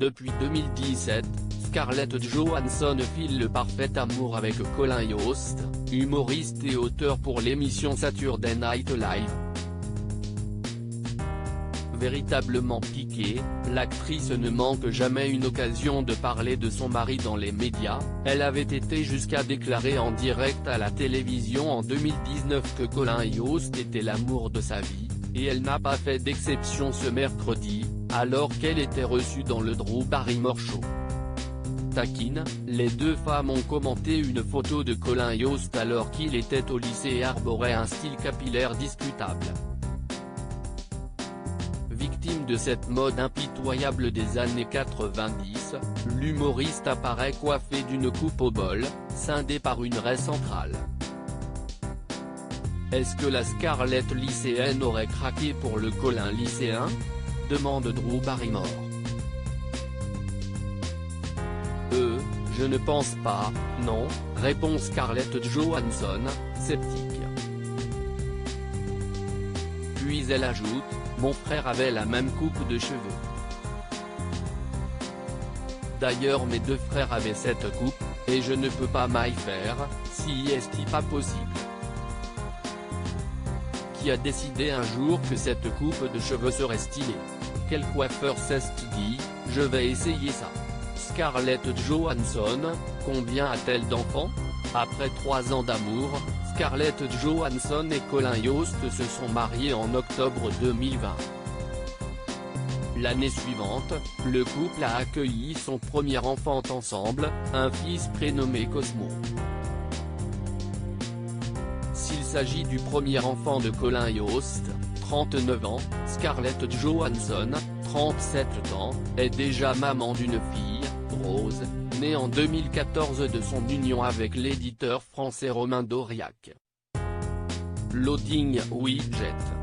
Depuis 2017, Scarlett Johansson file le parfait amour avec Colin Jost, humoriste et auteur pour l'émission Saturday Night Live. Véritablement piquée, l'actrice ne manque jamais une occasion de parler de son mari dans les médias. Elle avait été jusqu'à déclarer en direct à la télévision en 2019 que Colin Jost était l'amour de sa vie, et elle n'a pas fait d'exception ce mercredi, alors qu'elle était reçue dans le Drew Barrymore Show. Taquine, les deux femmes ont commenté une photo de Colin Jost alors qu'il était au lycée et arborait un style capillaire discutable. Victime de cette mode impitoyable des années 90, l'humoriste apparaît coiffé d'une coupe au bol, scindée par une raie centrale. Est-ce que la Scarlett lycéenne aurait craqué pour le Colin lycéen ? Demande Drew Barrymore. Je ne pense pas, non, répond Scarlett Johansson, sceptique. Puis elle ajoute, mon frère avait la même coupe de cheveux. D'ailleurs mes deux frères avaient cette coupe, et je ne peux pas m'y faire, si est-il pas possible. Qui a décidé un jour que cette coupe de cheveux serait stylée? Quel coiffeur s'est dit, je vais essayer ça? Scarlett Johansson, combien a-t-elle d'enfants? Après 3 ans d'amour, Scarlett Johansson et Colin Jost se sont mariés en octobre 2020. L'année suivante, le couple a accueilli son premier enfant ensemble, un fils prénommé Cosmo. S'il s'agit du premier enfant de Colin Jost, 39 ans, Scarlett Johansson, 37 ans, est déjà maman d'une fille, Rose, née en 2014 de son union avec l'éditeur français Romain Dauriac. Loading Widget.